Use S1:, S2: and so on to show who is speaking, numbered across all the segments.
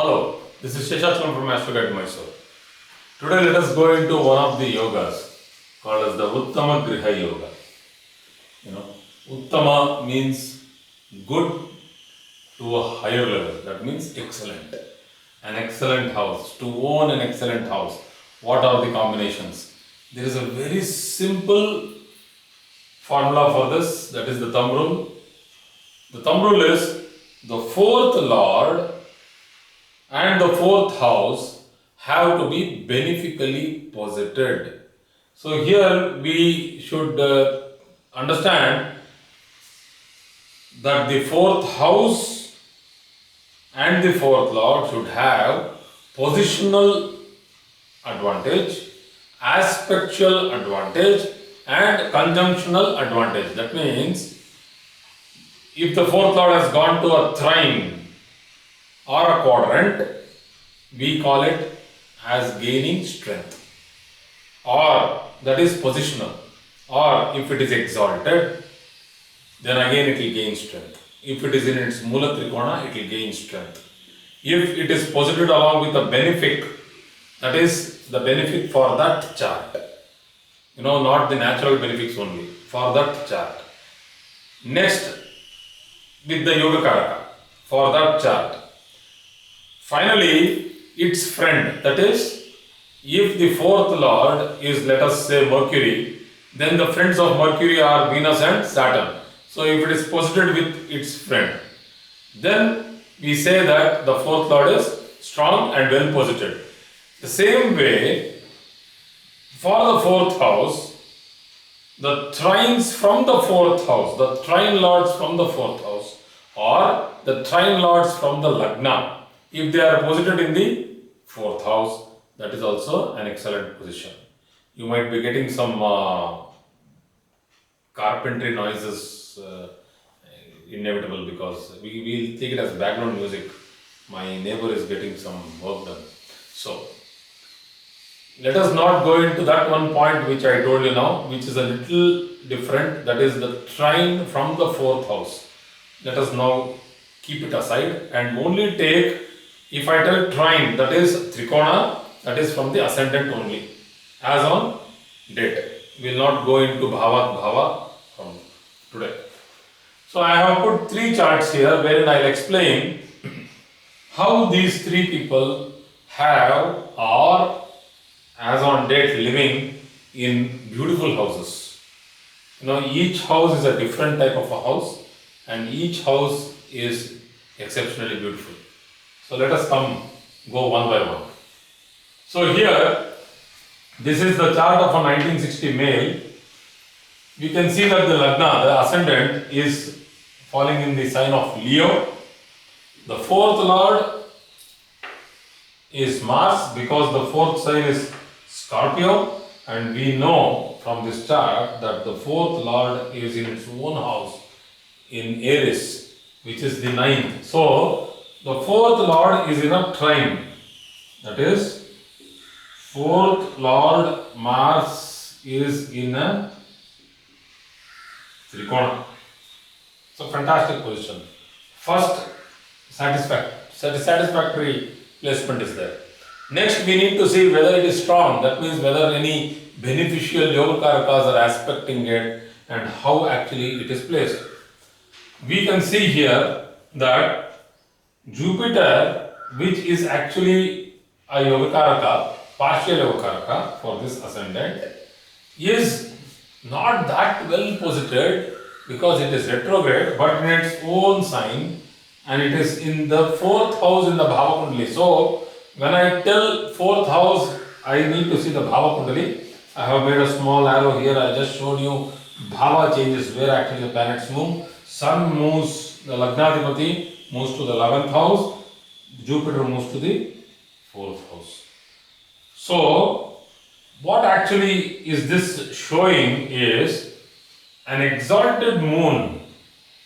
S1: Hello, this is Sheshachalam from Astro Guide Mysore. Today let us go into one of the yogas called as the Uttama Griha yoga. Uttama means good to a higher level. That means excellent. An excellent house. To own an excellent house. What are the combinations? There is a very simple formula for this. That is the thumb rule. The thumb rule is the fourth lord and the fourth house have to be beneficially posited. So here we should understand that the fourth house and the fourth lord should have positional advantage, aspectual advantage and conjunctional advantage. That means if the fourth lord has gone to a trine or a quadrant, we call it as gaining strength, or that is positional, or if it is exalted, then again it will gain strength. If it is in its Mula Trikona, it will gain strength. If it is posited along with a benefic, that is the benefit for that chart, not the natural benefics only, for that chart. Next, with the Yoga Karaka, for that chart. Finally, its friend, that is, if the fourth lord is, let us say, Mercury, then the friends of Mercury are Venus and Saturn. So if it is posited with its friend, then we say that the fourth lord is strong and well posited. The same way, for the fourth house, the trines from the fourth house, the trine lords from the fourth house, or the trine lords from the Lagna, if they are posited in the fourth house, that is also an excellent position. You might be getting some carpentry noises inevitable, because we will take it as background music. My neighbor is getting some work done. So, let us not go into that one point which I told you now, which is a little different. That is the trine from the fourth house. Let us now keep it aside and only take, if I tell trine, that is Trikona, that is from the ascendant only, as on date. We will not go into Bhava from today. So I have put three charts here wherein I will explain how these three people have or as on date living in beautiful houses. Each house is a different type of a house and each house is exceptionally beautiful. So let us go one by one. So here, this is the chart of a 1960 male. We can see that the Lagna, the ascendant, is falling in the sign of Leo. The fourth lord is Mars, because the fourth sign is Scorpio, and we know from this chart that the fourth lord is in its own house in Aries, which is the ninth. So the fourth lord is in a trine. That is, fourth lord Mars is in a Trikona. It's a fantastic position. First, satisfactory placement is there. Next, we need to see whether it is strong. That means whether any beneficial yoga karakas are aspecting it and how actually it is placed. We can see here that Jupiter, which is actually a Yogakaraka, partial Yogakaraka for this ascendant, is not that well posited because it is retrograde, but in its own sign, and it is in the fourth house in the Bhava Kundali. So, when I tell fourth house, I need to see the Bhava Kundali. I have made a small arrow here. I just showed you Bhava changes, where actually the planets move. Sun moves, the Lagnadipati moves to the 11th house, Jupiter moves to the 4th house. So, what actually is this showing is an exalted moon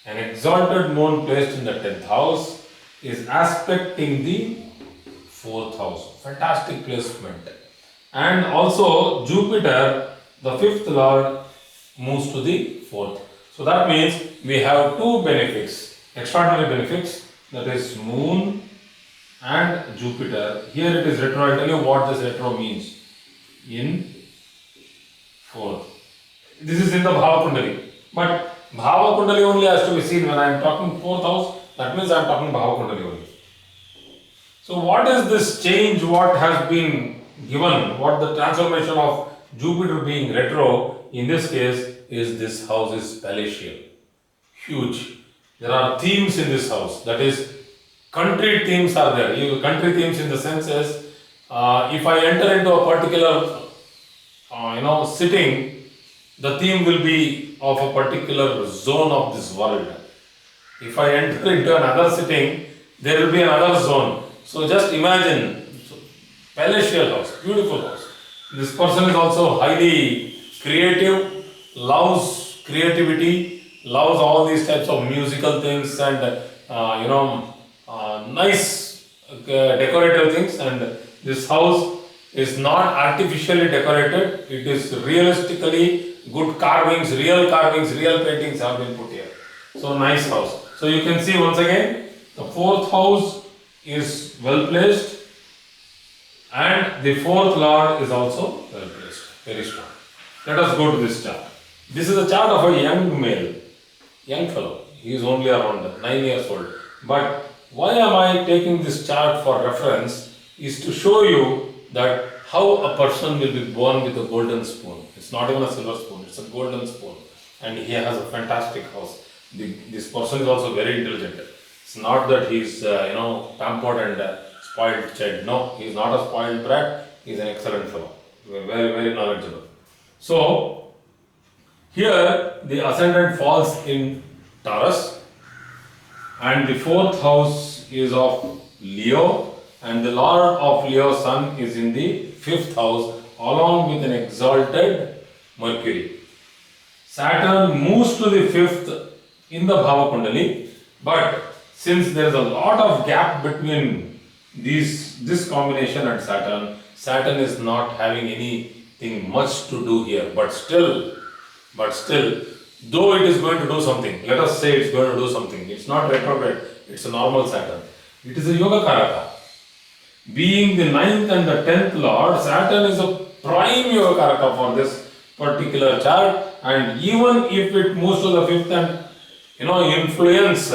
S1: placed in the 10th house is aspecting the 4th house. Fantastic placement. And also Jupiter, the 5th lord, moves to the 4th. So that means we have two benefics, extraordinary benefics, that is moon and Jupiter. Here it is retro. I'll tell you what this retro means. In 4th. This is in the Bhava Kundali. But Bhava Kundali only has to be seen when I am talking 4th house. That means I am talking Bhava Kundali only. So what is this change? What has been given? What the transformation of Jupiter being retro in this case is this house is palatial. Huge. There are themes in this house. That is, country themes are there. Country themes in the sense is, if I enter into a particular, sitting, the theme will be of a particular zone of this world. If I enter into another sitting, there will be another zone. So just imagine, palatial house, beautiful house. This person is also highly creative, loves creativity, loves all these types of musical things and nice decorative things. And this house is not artificially decorated. It is realistically good carvings, real paintings have been put here. So nice house. So you can see once again, the 4th house is well placed and the 4th lord is also well placed, very strong. Let us go to this chart. This is a chart of a young male, young fellow. He is only around 9 years old. But why am I taking this chart for reference is to show you that how a person will be born with a golden spoon. It's not even a silver spoon, it's a golden spoon. And he has a fantastic house. This person is also very intelligent. It's not that he's pampered and spoiled child. No, he's not a spoiled brat. He's an excellent fellow. Very knowledgeable. So here the ascendant falls in Taurus, and the 4th house is of Leo, and the lord of Leo's sun is in the 5th house along with an exalted Mercury. Saturn moves to the 5th in the Bhava Kundali, but since there is a lot of gap between this combination and Saturn is not having anything much to do here. But still, though it is going to do something, let us say it's going to do something. It's not retrograde, it's a normal Saturn. It is a Yoga Karaka. Being the 9th and the 10th lord, Saturn is a prime Yoga Karaka for this particular chart. And even if it moves to the 5th and influence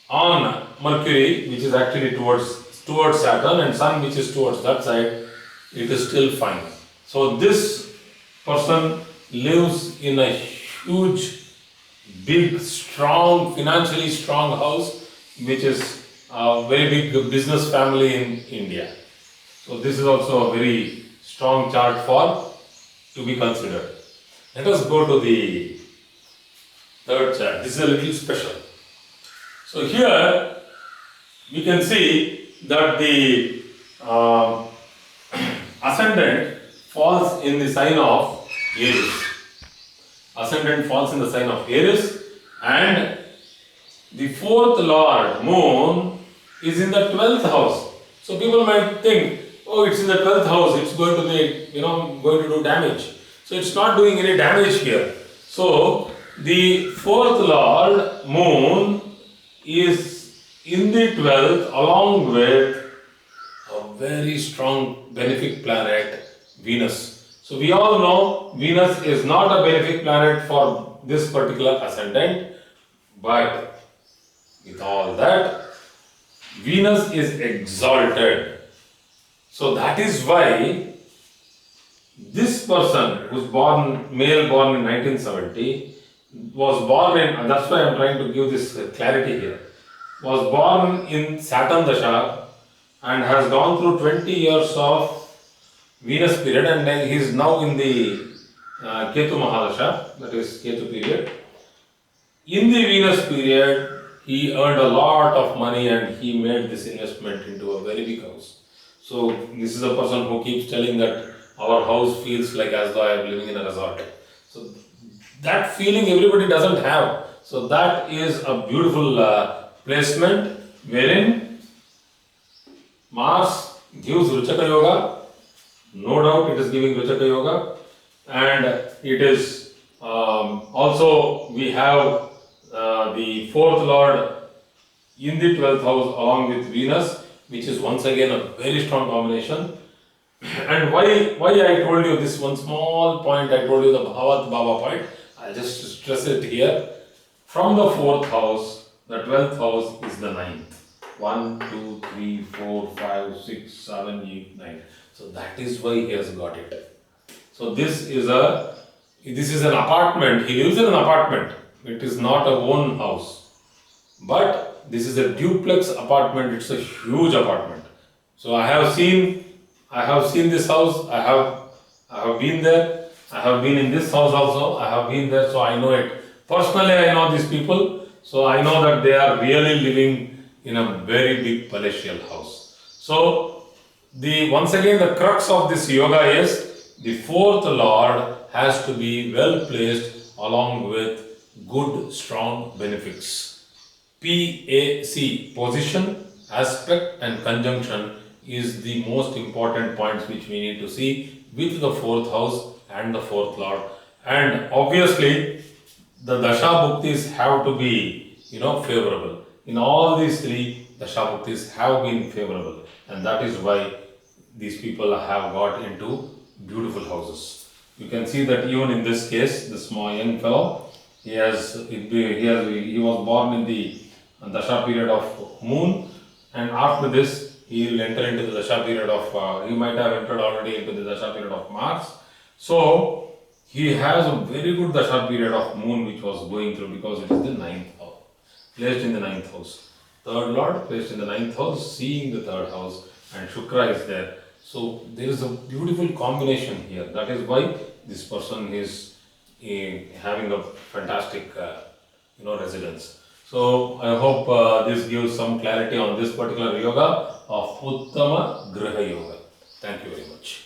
S1: on Mercury, which is actually towards Saturn, and Sun, which is towards that side, it is still fine. So this person lives in a huge, big, strong, financially strong house, which is a very big business family in India. So this is also a very strong chart to be considered. Let us go to the third chart. This is a little special. So here we can see that the ascendant falls in the sign of Aries. Ascendant falls in the sign of Aries, and the 4th lord, moon, is in the 12th house. So people might think, oh, it's in the 12th house, it's going to be, going to do damage. So it's not doing any damage here. So the 4th lord, moon, is in the 12th along with a very strong benefic planet, Venus. So we all know Venus is not a benefic planet for this particular ascendant, but with all that, Venus is exalted. So that is why this person who's male born in 1970, was born in, that's why I am trying to give this clarity here, was born in Saturn Dasha and has gone through 20 years of Venus period, and then he is now in the Ketu Mahadasha, that is Ketu period. In the Venus period, he earned a lot of money and he made this investment into a very big house. So this is a person who keeps telling that our house feels like as though I am living in a resort. So that feeling everybody doesn't have. So that is a beautiful placement wherein Mars gives Ruchaka Yoga. No doubt it is giving Ruchaka Yoga, and it is also we have the 4th lord in the 12th house along with Venus, which is once again a very strong combination. And why I told you this one small point, I told you the Bhavat Baba point, I'll just stress it here. From the 4th house, the 12th house is the 9th. 1, 2, 3, 4, 5, 6, 7, 8, 9. So that is why he has got it. So this is an apartment. He lives in an apartment. It is not a own house. But this is a duplex apartment. It's a huge apartment. So I have seen this house. I have been there. I have been in this house also. I have been there, so I know it. Personally, I know these people. So I know that they are really living in a very big palatial house. So once again the crux of this yoga is the 4th lord has to be well placed along with good strong benefics. PAC, position, aspect and conjunction is the most important points which we need to see with the 4th house and the 4th lord. And obviously the dasha bhuktis have to be favorable. In all these 3 dasha bhuktis have been favorable, and that is why these people have got into beautiful houses. You can see that even in this case, the small young fellow, he was born in the dasha period of moon, and after this he will enter into the dasha period of, he might have entered already into the dasha period of Mars. So he has a very good dasha period of moon which was going through, because it is the 9th house, placed in the 9th house. 3rd lord placed in the 9th house, seeing the 3rd house, and Shukra is there. So there is a beautiful combination here. That is why this person is having a fantastic residence. So I hope this gives some clarity on this particular yoga of Uttama Griha Yoga. Thank you very much.